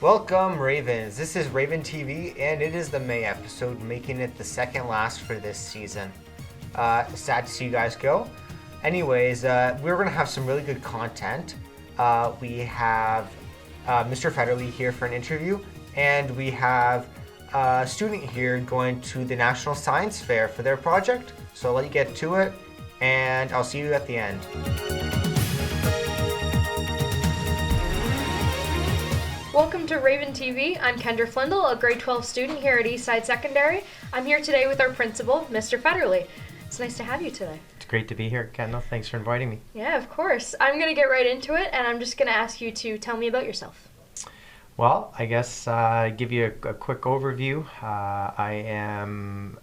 Welcome, Ravens. This is Raven TV, and it is the May episode, making it the second last for this season. Sad to see you guys go. Anyways, we're going to have some really good content. We have Mr. Federley here for an interview, and we have a student here going to the National Science Fair for their project. So I'll let you get to it, and I'll see you at the end. Welcome to Raven TV. I'm Kendra Flindle, a grade 12 student here at Eastside Secondary. I'm here today with our principal, Mr. Federley. It's nice to have you today. It's great to be here, Kendall. Thanks for inviting me. Yeah, of course. I'm going to get right into it, and I'm just going to ask you to tell me about yourself. Well, I guess give you a quick overview. I am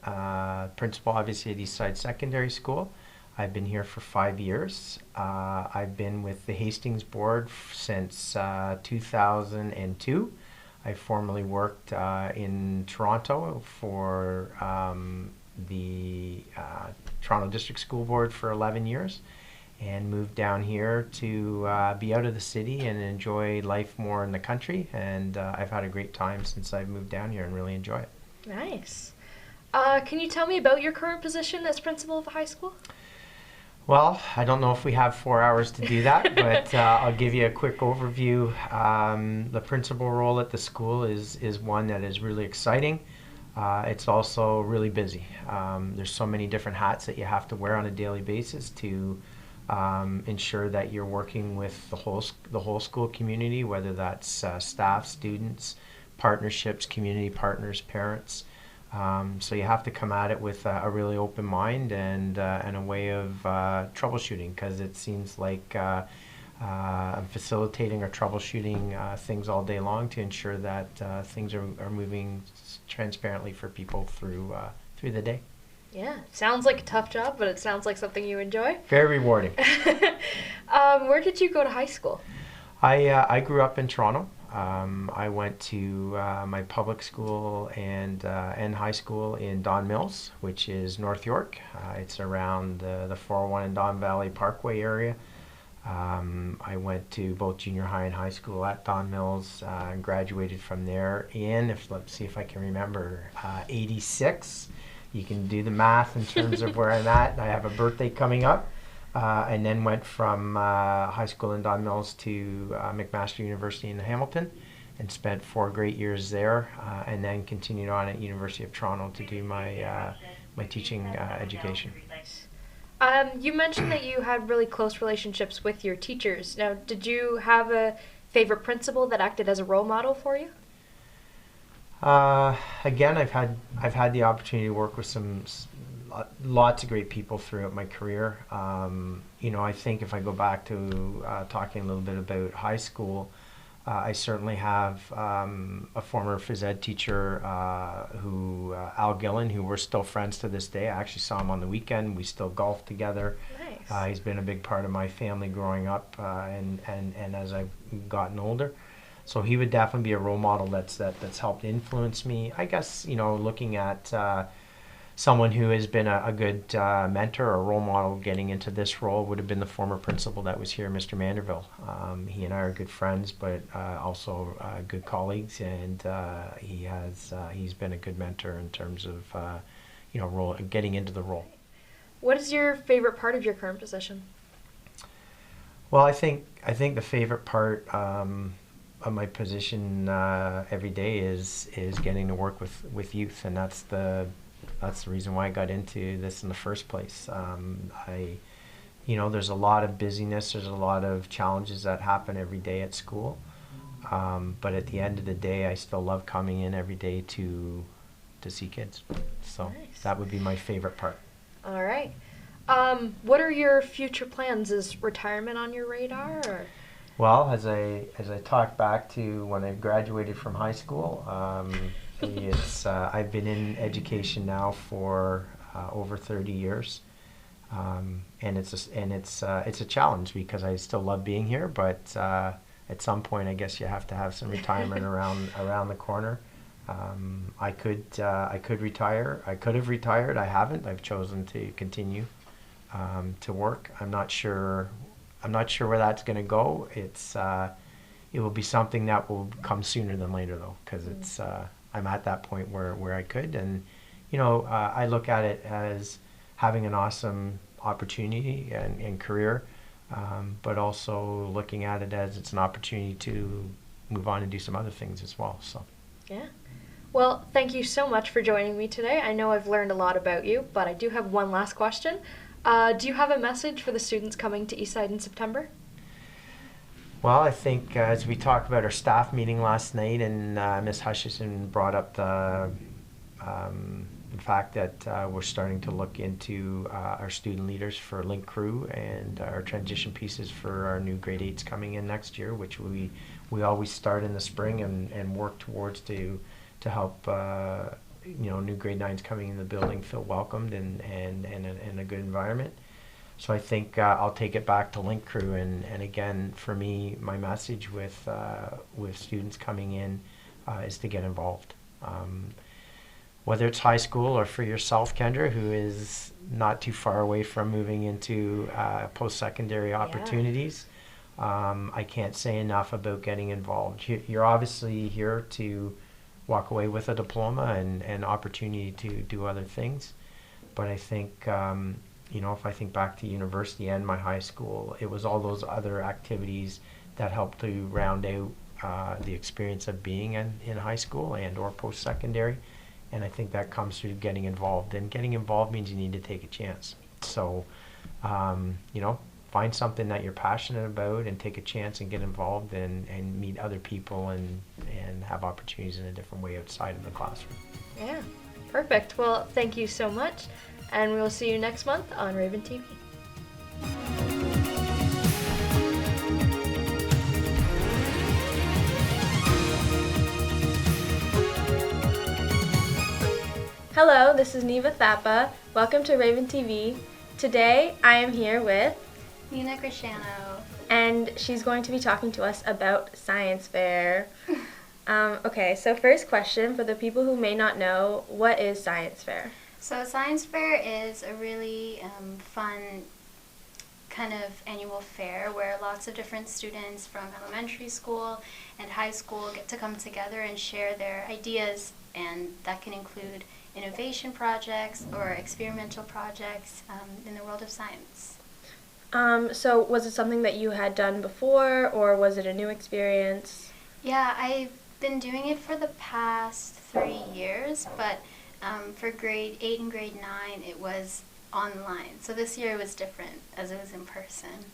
principal, obviously, at Eastside Secondary School. I've been here for 5 years. I've been with the Hastings Board since 2002. I formerly worked in Toronto for the Toronto District School Board for 11 years and moved down here to be out of the city and enjoy life more in the country. And I've had a great time since I've moved down here and really enjoy it. Nice. Can you tell me about your current position as principal of the high school? Well, I don't know if we have 4 hours to do that, but I'll give you a quick overview. The principal role at the school is one that is really exciting. It's also really busy. There's so many different hats that you have to wear on a daily basis to ensure that you're working with the whole school community, whether that's staff, students, partnerships, community partners, parents. So you have to come at it with a really open mind and a way of troubleshooting, because it seems like I'm facilitating or troubleshooting things all day long to ensure that things are moving transparently for people through the day. Yeah, sounds like a tough job, but it sounds like something you enjoy. Very rewarding. Where did you go to high school? I grew up in Toronto. I went to my public school and high school in Don Mills, which is North York. It's around the 401 and Don Valley Parkway area. I went to both junior high and high school at Don Mills and graduated from there in, let's see if I can remember, 86. You can do the math in terms of where I'm at. I have a birthday coming up. And then went from high school in Don Mills to McMaster University in Hamilton and spent 4 great years there, and then continued on at University of Toronto to do my teaching education. You mentioned that you had really close relationships with your teachers. Now, did you have a favorite principal that acted as a role model for you? Again, I've had the opportunity to work with lots of great people throughout my career. I think if I go back to talking a little bit about high school, I certainly have a former phys ed teacher, Al Gillen, who we're still friends to this day. I actually saw him on the weekend. We still golf together. Nice. He's been a big part of my family growing up and as I've gotten older. So he would definitely be a role model that's helped influence me. I guess, looking at someone who has been a good mentor or role model getting into this role would have been the former principal that was here, Mr. Manderville. He and I are good friends, but also good colleagues, and he's been a good mentor in terms of getting into the role. What is your favorite part of your current position? Well, I think the favorite part of my position every day is getting to work with youth, and that's the reason why I got into this in the first place. There's a lot of busyness, there's a lot of challenges that happen every day at school. But at the end of the day, I still love coming in every day to see kids. So Nice. That would be my favorite part. All right. What are your future plans? Is retirement on your radar? Or? Well, as I talk back to when I graduated from high school, I've been in education now for over 30 years, and it's a challenge because I still love being here. But at some point, I guess you have to have some retirement around the corner. I could retire. I could have retired. I haven't. I've chosen to continue to work. I'm not sure where that's going to go. It's It will be something that will come sooner than later, though, because it's I'm at that point where I could, and I look at it as having an awesome opportunity and career, but also looking at it as it's an opportunity to move on and do some other things as well. So. Yeah. Well, thank you so much for joining me today. I know I've learned a lot about you, but I do have one last question. Do you have a message for the students coming to Eastside in September? Well, I think as we talked about our staff meeting last night, and Ms. Hutchison brought up the fact that we're starting to look into our student leaders for Link Crew and our transition pieces for our new grade 8s coming in next year, which we always start in the spring and work towards to help new grade 9s coming in the building feel welcomed and in a good environment. So I think I'll take it back to Link Crew, and again, for me, my message with students coming in is to get involved. Whether it's high school or for yourself, Kendra, who is not too far away from moving into post-secondary opportunities, I can't say enough about getting involved. You're obviously here to walk away with a diploma and opportunity to do other things, but I think if I think back to university and my high school, it was all those other activities that helped to round out the experience of being in high school and or post-secondary. And I think that comes through getting involved. And getting involved means you need to take a chance. So, find something that you're passionate about and take a chance and get involved and meet other people and have opportunities in a different way outside of the classroom. Yeah, perfect. Well, thank you so much. And we will see you next month on Raven TV. Hello, this is Neva Thapa. Welcome to Raven TV. Today I am here with Nina Cresciano. And she's going to be talking to us about science fair. Okay, so first question for the people who may not know, what is science fair? So science fair is a really fun kind of annual fair where lots of different students from elementary school and high school get to come together and share their ideas, and that can include innovation projects or experimental projects in the world of science. So was it something that you had done before, or was it a new experience? Yeah, I've been doing it for the past 3 years, but for grade 8 and grade 9 it was online. So this year it was different as it was in person.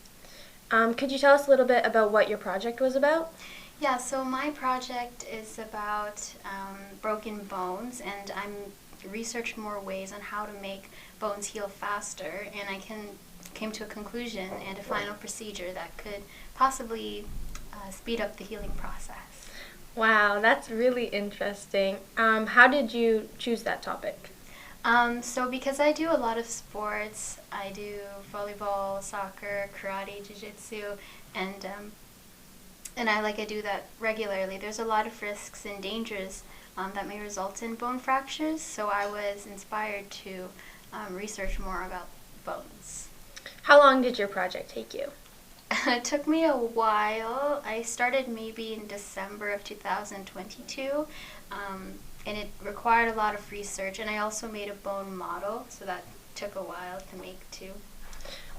Could you tell us a little bit about what your project was about? Yeah, so my project is about broken bones, and I'm researched more ways on how to make bones heal faster, and I came to a conclusion and a final procedure that could possibly speed up the healing process. Wow, that's really interesting. How did you choose that topic? So because I do a lot of sports, I do volleyball, soccer, karate, jiu-jitsu, and I do that regularly. There's a lot of risks and dangers that may result in bone fractures, so I was inspired to research more about bones. How long did your project take you? It took me a while. I started maybe in December of 2022, and it required a lot of research, and I also made a bone model, so that took a while to make too.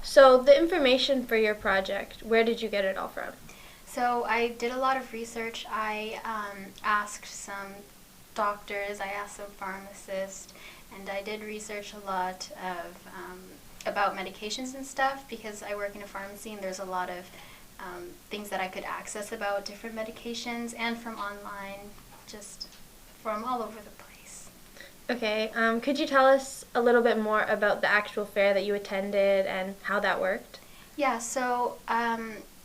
So the information for your project, where did you get it all from? So I did a lot of research. I asked some doctors, I asked some pharmacists, and I did research a lot of about medications and stuff, because I work in a pharmacy and there's a lot of things that I could access about different medications, and from online, just from all over the place. Okay, could you tell us a little bit more about the actual fair that you attended and how that worked? Yeah, so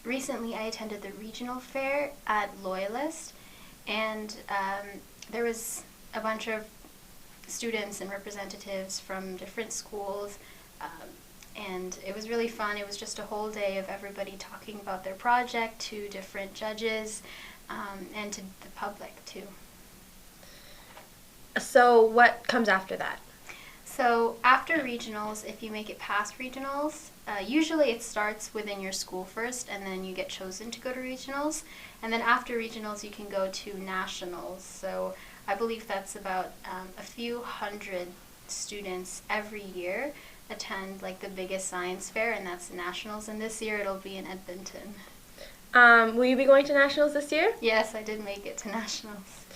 recently I attended the regional fair at Loyalist, and there was a bunch of students and representatives from different schools, and it was really fun. It was just a whole day of everybody talking about their project to different judges and to the public too. So what comes after that? So after after regionals, if you make it past regionals, usually it starts within your school first, and then you get chosen to go to regionals. And then after regionals, you can go to nationals. So I believe that's about a few hundred students every year attend like the biggest science fair, and that's the nationals. And this year it'll be in Edmonton. Will you be going to nationals this year? Yes, I did make it to nationals.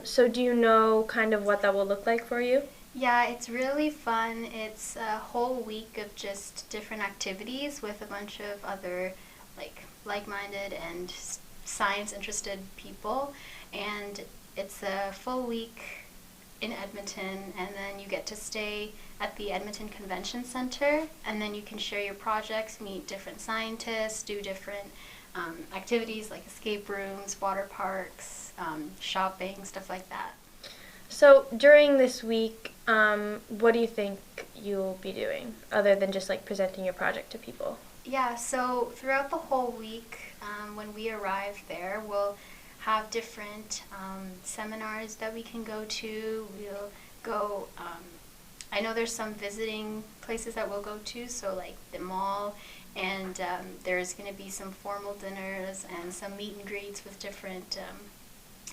So do you know kind of what that will look like for you? Yeah, it's really fun. It's a whole week of just different activities with a bunch of other like-minded and science-interested people. And it's a full week in Edmonton, and then you get to stay at the Edmonton Convention Center, and then you can share your projects, meet different scientists, do different activities like escape rooms, water parks, shopping, stuff like that. So during this week, what do you think you'll be doing other than just like presenting your project to people? Yeah, so throughout the whole week, when we arrive there, we'll have different seminars that we can go to. We'll go, I know there's some visiting places that we'll go to, so like the mall, and there's going to be some formal dinners and some meet and greets with different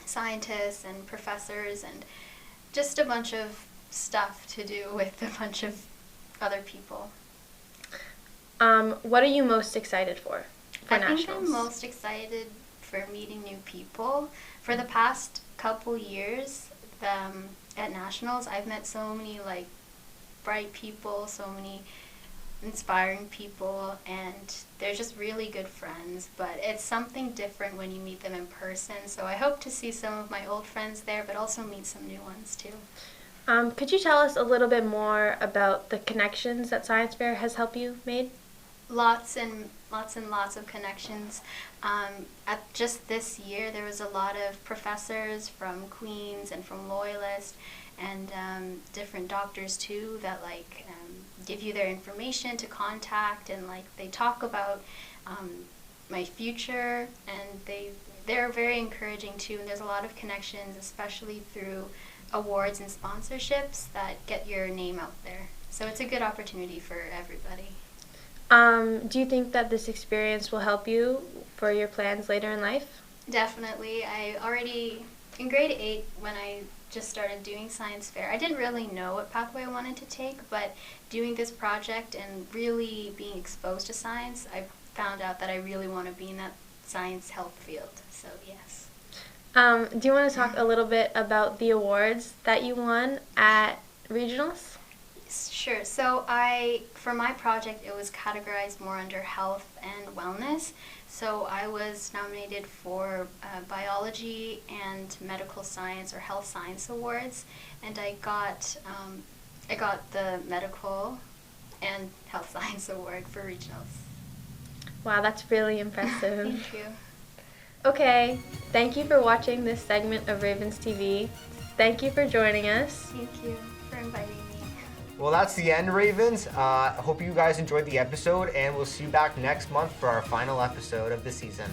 scientists and professors, and just a bunch of stuff to do with a bunch of other people. What are you most excited for I nationals? think I'm most excited for meeting new people. For the past couple years at nationals, I've met so many like bright people, so many inspiring people, and they're just really good friends. But it's something different when you meet them in person. So I hope to see some of my old friends there, but also meet some new ones too. Could you tell us a little bit more about the connections that Science Fair has helped you made? Lots and lots of connections. At just this year, there was a lot of professors from Queen's and from Loyalist, and different doctors too that give you their information to contact, and they talk about my future, and they're very encouraging too. And there's a lot of connections, especially through awards and sponsorships that get your name out there. So it's a good opportunity for everybody. Do you think that this experience will help you for your plans later in life? Definitely. I already, in grade 8, when I just started doing science fair, I didn't really know what pathway I wanted to take, but doing this project and really being exposed to science, I found out that I really want to be in that science health field. So yes. Do you want to talk a little bit about the awards that you won at regionals? Sure. So for my project, it was categorized more under health and wellness. So I was nominated for biology and medical science or health science awards, and I got the medical and health science award for regionals. Wow, that's really impressive. Thank you. Okay, thank you for watching this segment of Ravens TV. Thank you for joining us. Thank you for inviting me. Well, that's the end, Ravens. I hope you guys enjoyed the episode, and we'll see you back next month for our final episode of the season.